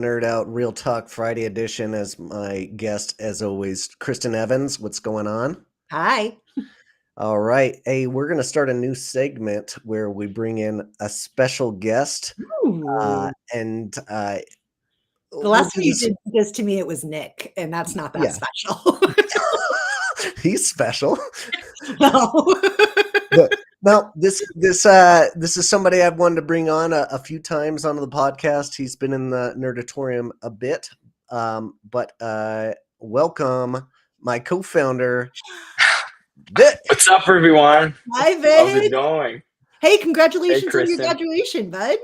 Nerd Out Real Talk Friday edition as my guest, as always, Christen Evans. What's going on? Hi. All right. Hey, we're going to start a new segment where we bring in a special guest. Ooh. And The we'll last do time you this. did this to me, it was Nick, and that's not that Yeah. special. He's special. No. But now this is somebody I've wanted to bring on a few times onto the podcast. He's been in the Nerdatorium a bit. But welcome my co-founder, Vic. What's up, everyone? Hi, How's it Vic. going? Hey, Hey, congratulations on your Kristen. graduation, bud.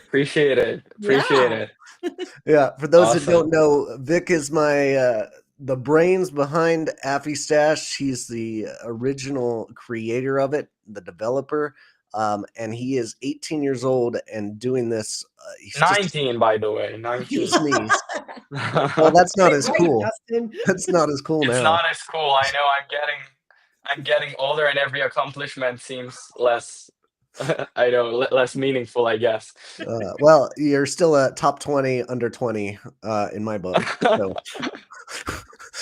Appreciate it. Appreciate Yeah. it. Yeah, for those that Awesome. don't know, Vic is my the brains behind Affy Stash. He's the original creator of it, the developer, and he is 18 years old and doing this. He's just 19, by the way. 19. sneeze. Well, that's not Get as right, cool. Dustin. That's not as cool It's now. not as cool. I know I'm getting older and every accomplishment seems less I know, less meaningful, I guess. Well, you're still a top 20 under 20 in my book. So, uh,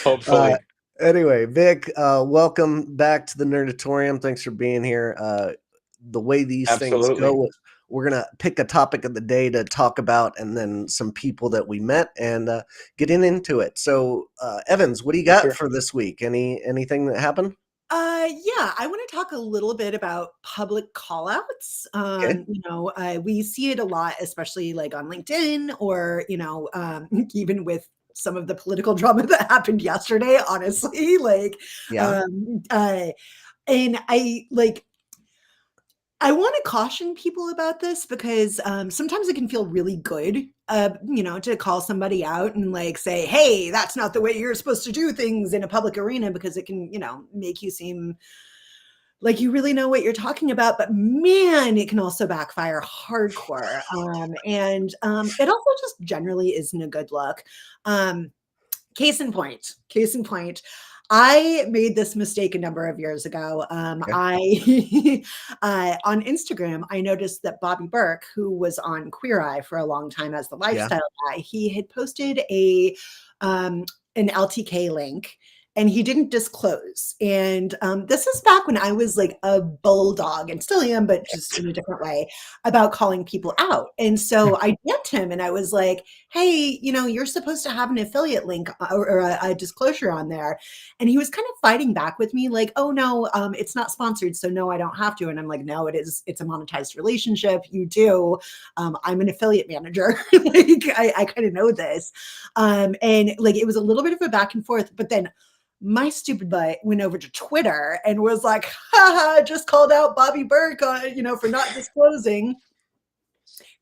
Hopefully. anyway, Vic, welcome back to the Nerdatorium. Thanks for being here. The way these things Absolutely. go, we're gonna pick a topic of the day to talk about, and then some people that we met, and getting into it. So, Evans, what do you For got sure. for this week? Anything that happened? Yeah, I want to talk a little bit about public callouts. Okay. We see it a lot, especially like on LinkedIn or, even with some of the political drama that happened yesterday, honestly, Yeah. um, uh, and I want to caution people about this because sometimes it can feel really good, to call somebody out and like say, hey, that's not the way you're supposed to do things in a public arena because it can, make you seem like you really know what you're talking about. But man, it can also backfire hardcore. And it also just generally isn't a good look. Um, case in point, I made this mistake a number of years ago. Okay. I on Instagram, I noticed that Bobby Burke, who was on Queer Eye for a long time as the Yeah. lifestyle guy, he had posted um, an LTK link. And he didn't disclose. And this is back when I was like a bulldog and still am, but just in a different way about calling people out. And so I DM'd him and I was like, hey, you're supposed to have an affiliate link or a disclosure on there. And he was kind of fighting back with me like, oh no, it's not sponsored. So no, I don't have to. And I'm like, no, it is. It's a monetized relationship. You do. I'm an affiliate manager. Like I kind of know this. And like, it was a little bit of a back and forth, but then my stupid butt went over to Twitter and was like, haha, just called out Bobby Burke, for not disclosing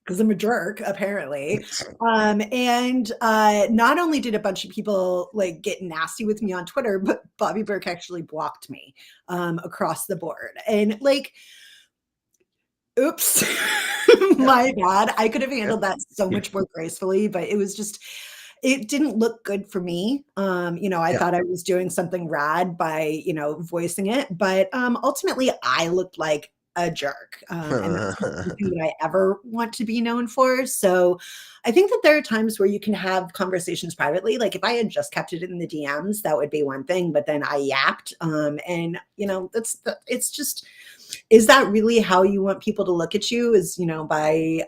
because I'm a jerk, apparently. And not only did a bunch of people like get nasty with me on Twitter, but Bobby Burke actually blocked me across the board. And like, oops, my bad. I could have Yeah. handled that so much more gracefully, but it didn't look good for me. I Yeah. thought I was doing something rad by, voicing it, but ultimately I looked like a jerk. And that's not something that I ever want to be known for. So I think that there are times where you can have conversations privately. Like if I had just kept it in the DMs, that would be one thing, but then I yapped. And it's just, is that really how you want people to look at you is, by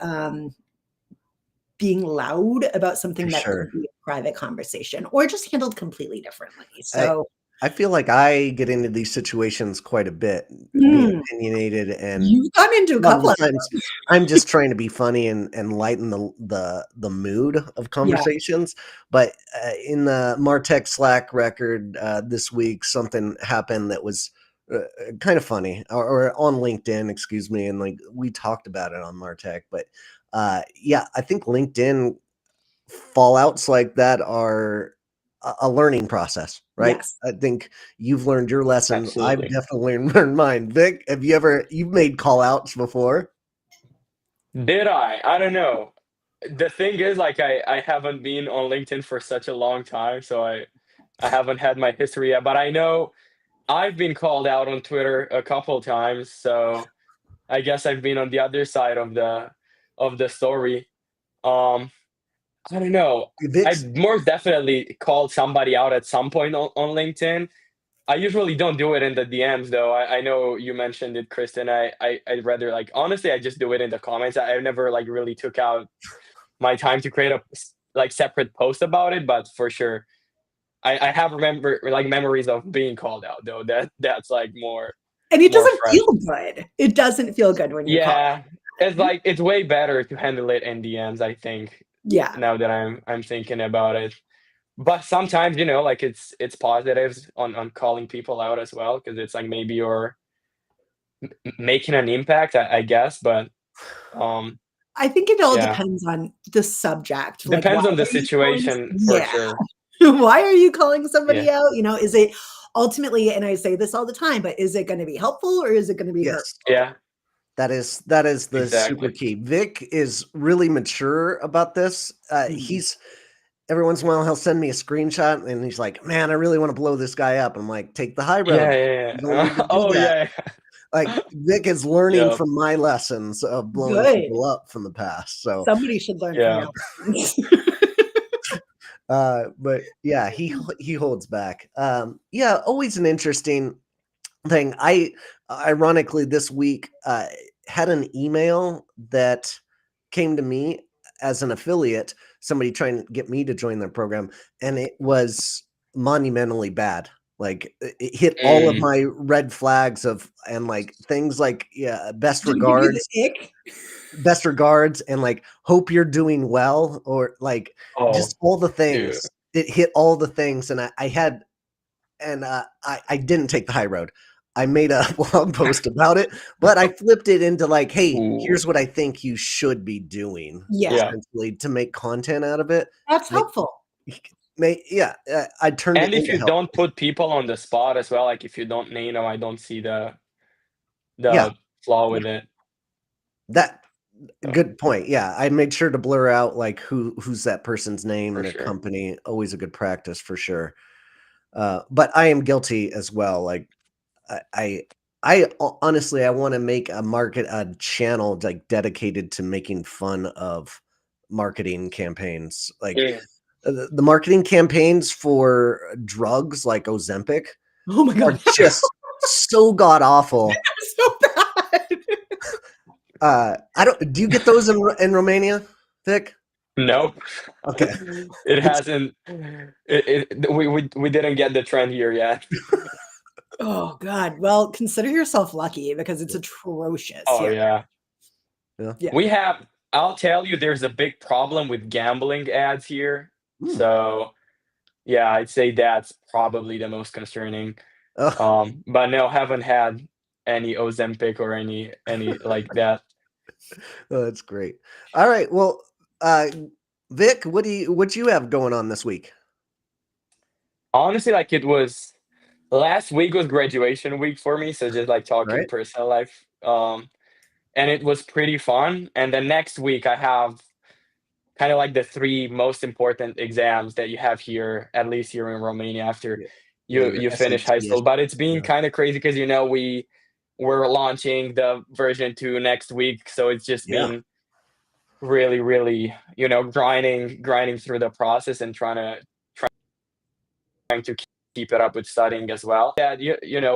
being loud about For something that sure. could be a private conversation or just handled completely differently. I So, I feel like I get into these situations quite a bit, being mm, opinionated, and you've gone into a a lot of couple the of times I'm just trying to be funny and lighten the mood of yeah. conversations. But in the Martech Slack record this week, something happened that was kind of funny, or on LinkedIn, excuse me, and like we talked about it on Martech. But yeah, I think LinkedIn fallouts like that are a learning process, right? Yes. I think you've learned your lessons. I've Absolutely. definitely learned mine. Vic, you've made call outs before? Did I? I don't know. The thing is, like, I haven't been on LinkedIn for such a long time, so I haven't had my history yet. But I know I've been called out on Twitter a couple times, so I guess I've been on the other side of the story. Um, I don't know. I Vic's more definitely called somebody out at some point on LinkedIn. I usually don't do it in the DMs though. I know you mentioned it, Kristen. I'd rather like honestly I just do it in the comments. I never like really took out my time to create a like separate post about it, but for sure I have remember like memories of being called out though. That's like And it more doesn't fresh. feel good. It doesn't feel good when you're called. Yeah. It's like it's way better to handle it in DMs, I think, Yeah. now that I'm thinking about it. But sometimes, like it's positives on calling people out as well, because it's like maybe you're making an impact, I guess. But um I think it all yeah. depends on the subject. Like, why Depends on the are you calling? situation for Yeah. sure. Why are you calling somebody Yeah. out? Is it ultimately, and I say this all the time, but is it going to be helpful or is it going to be yes. hurtful? Yeah, That is the super exactly. key. Vic is really mature about this. Mhm. He's every once in a while he'll send me a screenshot and he's like, "Man, I really want to blow this guy up." I'm like, "Take the high Yeah, road. yeah, You don't yeah. need to do Oh that." yeah. Like Vic is learning Yep. from my lessons of blowing Good. people up from the past. So, Somebody should learn from Yeah. your lessons. but yeah, he holds back. Yeah, always an interesting thing. I ironically this week had an email that came to me as an affiliate, somebody trying to get me to join their program, and it was monumentally bad. Like it hit all of Mm. my red flags of and like things like yeah, Did it give you the ick? best regards and like hope you're doing well or like Oh, just all the dude. things. It hit all the things and I had and I didn't take the high road. I made a blog post about it, but I flipped it into like, hey, Ooh. here's what I think you should be doing, Yeah, Yeah. essentially, to make content out of it. that's Make, helpful. yeah, I turned it And if into you help. don't put people on the spot as well, like if you don't name them, I don't see the Yeah, the flaw with it. that So good point. Yeah, I made sure to blur out like who's that person's name, for their sure. company. Always a good practice for sure. But I am guilty as well. Like I I honestly I want to make a channel like dedicated to making fun of marketing campaigns. Like Mm. the marketing campaigns for drugs like Ozempic Oh my are god, just so god awful. so bad. I don't do you get those in Romania, Vic? Nope. Okay. It It's hasn't we didn't get the trend here yet. Oh god. Well, consider yourself lucky because it's atrocious Oh here. yeah. yeah. Yeah. I'll tell you there's a big problem with gambling ads here. Hmm. So yeah, I'd say that's probably the most concerning. Oh, But no, haven't had any Ozempic or any like that. oh, that's great. All right. Well, uh Vic, what you have going on this week? Honestly, like it was last week was graduation week for me, so just like All talking right. personal life. And it was pretty fun. And then next week I have kind of like the three most important exams that you have here, at least here in Romania after Yeah. Yeah, you your you finish high SAT. school. But it's been Yeah. kind of crazy because we're launching the version 2 next week, so it's just Yeah. been really, really, grinding through the process and trying to keep it up with studying as well. Yeah,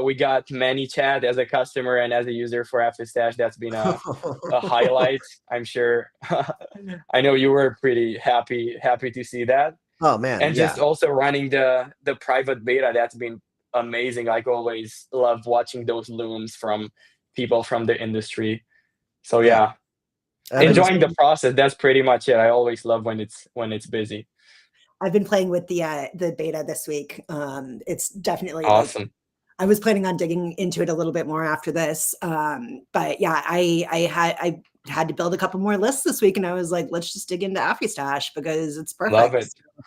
we got ManyChat as a customer and as a user for Afterstash. That's been a highlight. I'm sure. I know you were pretty happy to see that, Oh man, and just yeah. also running the private beta. That's been amazing. Like always, love watching those looms from people from the industry. So Yeah. yeah, I've been enjoying the process. That's pretty much it. I always love when it's busy. I've been playing with the beta this week. It's definitely like Awesome. I was planning on digging into it a little bit more after this. But yeah, I had to build a couple more lists this week, and I was like, let's just dig into Affistash because it's Love perfect. it. So,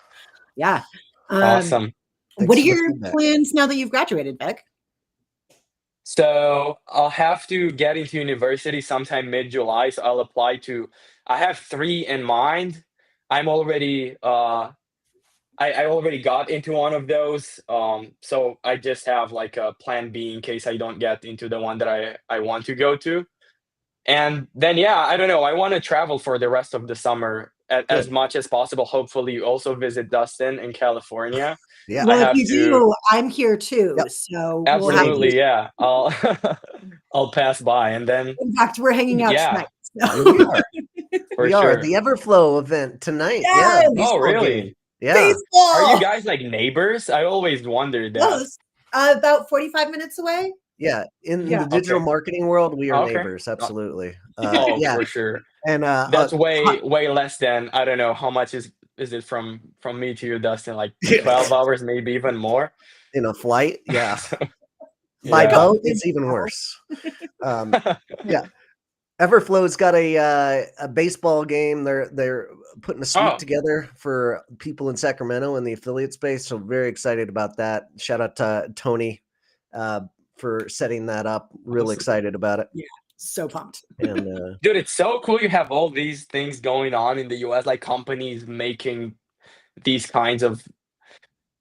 yeah. Um, Awesome. what Thanks are for the your feedback. plans now that you've graduated, Vic? So I'll have to get into university sometime mid-July. So I'll apply to. I have three in mind. I'm already. I already got into one of those. So I just have like a plan B in case I don't get into the one that I want to go to. And then yeah, I don't know. I want to travel for the rest of the summer as much as possible. Hopefully, you also visit Dustin in California. Yeah. I Well, if have you to. do, I'm here too. Yep. So we'll have to. Absolutely, yeah. I'll I'll pass by, and then In fact, we're hanging out yeah, tonight. Yeah, we are. for We are sure. the Everflow event tonight. Yeah, Yes! Oh, baseball really? game. Yeah, Baseball. Are you guys like neighbors? I always wondered that. Close. About 45 minutes away. yeah. In Yeah. the digital Okay. marketing world, we are Okay. neighbors. Absolutely. Oh, Yeah, for sure. and That's way less than, I don't know, how much is it from me to you, Dustin? Like 12 hours, maybe even more? in a flight. Yeah, by Yeah. boat, it's even worse. Yeah. Everflow's got a baseball game. They're putting a suite Oh, together for people in Sacramento in the affiliate space. So very excited about that. Shout out to Tony for setting that up. Real Awesome. excited about it. Yeah. So pumped. And dude, it's so cool you have all these things going on in the US, like companies making these kinds of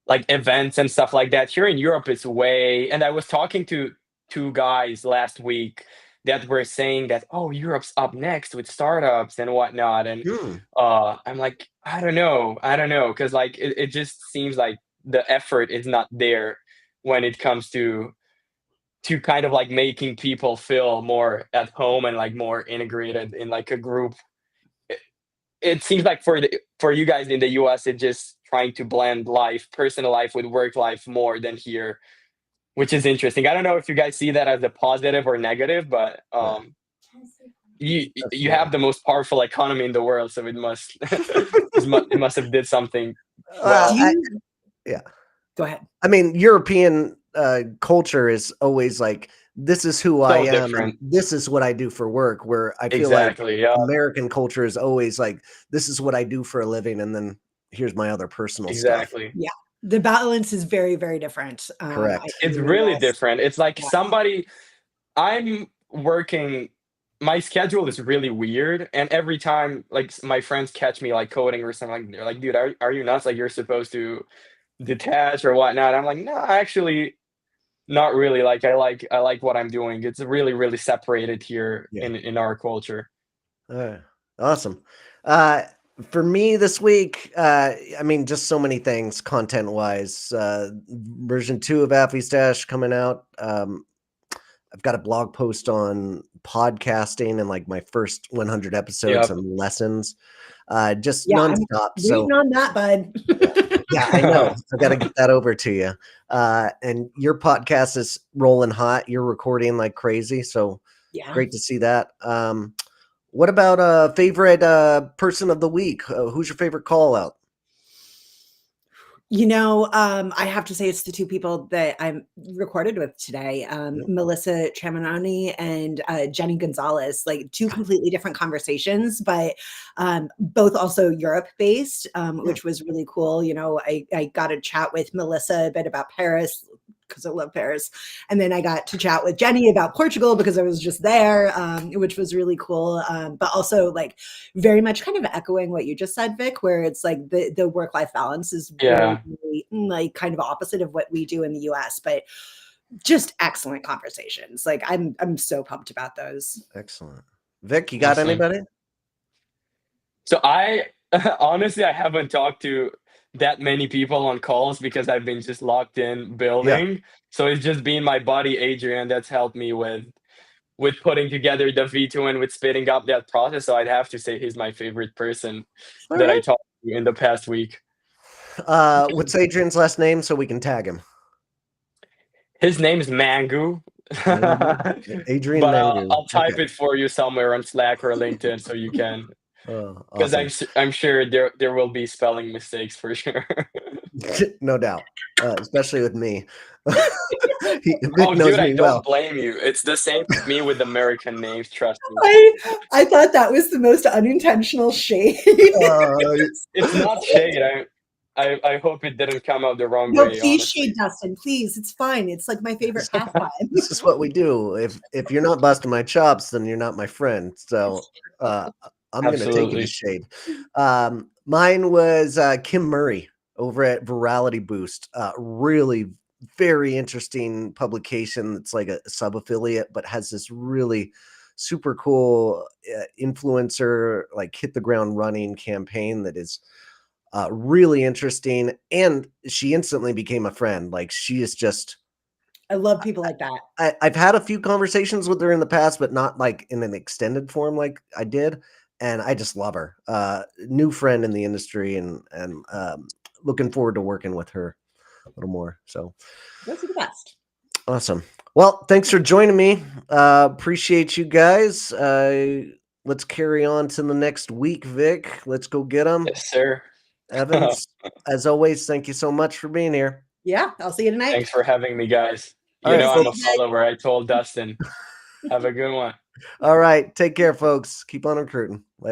like events and stuff like that. Here in Europe, it's way. And I was talking to two guys last week that were saying that, oh, Europe's up next with startups and whatnot. And I'm like, I don't know, because like it just seems like the effort is not there when it comes to kind of like making people feel more at home and like more integrated in like a group. It seems like for you guys in the US, it's just trying to blend personal life with work life more than here, which is interesting. I don't know if you guys see that as a positive or negative, but you have the most powerful economy in the world, so it must it must have did something well. yeah. Go ahead. I mean, European culture is always like, this is who I So am, different. and this is what I do for work. Where I feel Exactly, like yeah. American culture is always like, this is what I do for a living, and then here's my other personal stuff. Exactly. Yeah. The balance is very, very different. Correct. It's in the really US. different. It's like Yeah. I'm working, my schedule is really weird, and every time like my friends catch me like coding or something, like they're like, dude, are you nuts? Like you're supposed to detach or whatnot. I'm like, no, actually not really. Like I like what I'm doing. It's really, really separated here Yeah. in our culture. Awesome. For me this week, I mean, just so many things content wise. Version 2 of Affy Stash coming out. I've got a blog post on podcasting and like my first 100 episodes Yep. and lessons. Just Yeah, I'm nonstop. So waiting on that, bud. yeah, I know. I got to get that over to you. And your podcast is rolling hot. You're recording like crazy. So Yeah. great to see that. What about a favorite person of the week? Who's your favorite call out? You know, I have to say it's the two people that I'm recorded with today, Melissa Tramanani and Jenny Gonzalez, like two completely different conversations, but both also Europe based, which was really cool. You know, I got to chat with Melissa a bit about Paris because I love Paris. And then I got to chat with Jenny about Portugal because I was just there, which was really cool. But also like very much kind of echoing what you just said, Vic, where it's like the work-life balance is very, very like kind of opposite of what we do in the US, but just excellent conversations. Like I'm so pumped about those. Excellent. Vic, you got anybody? So I honestly I haven't talked to that many people on calls because I've been just locked in building. Yeah. So it's just been my buddy Adrian that's helped me with putting together the V2 and with speeding up that process. So I'd have to say he's my favorite person that I talked to in the past week. What's Adrian's last name so we can tag him? His name is Mangu. Adrian But Mangu. I'll type it for you somewhere on Slack or LinkedIn so you can. Because Awesome. I'm sure there will be spelling mistakes for sure. No doubt, especially with me. Vic Oh, knows dude, I me don't well. blame you. It's the same with me with American names. Trust me. I thought that was the most unintentional shade. It's not shade. I hope it didn't come out the wrong No, way. please Honestly. shade Dustin, please. It's fine. It's like my favorite pastime. This is what we do. If you're not busting my chops, then you're not my friend. So I'm going to take you to Absolutely. shade. Mine was Kim Murray over at Virality Boost. Really very interesting publication that's like a sub affiliate, but has this really super cool influencer, like hit the ground running campaign that is really interesting. And she instantly became a friend. Like she is just, I love people like that. I've had a few conversations with her in the past, but not like in an extended form like I did. And I just love her. New friend in the industry, and looking forward to working with her a little more. So Those are the best. awesome. Well, thanks for joining me. Appreciate you guys. Let's carry on to the next week, Vic. Let's go get them. Yes, sir. Evans, as always, thank you so much for being here. Yeah, I'll see you tonight. Thanks for having me, guys. All You right, know I'm a folks. follower. I told Dustin. Have a good one. All right. Take care, folks. Keep on recruiting. Later.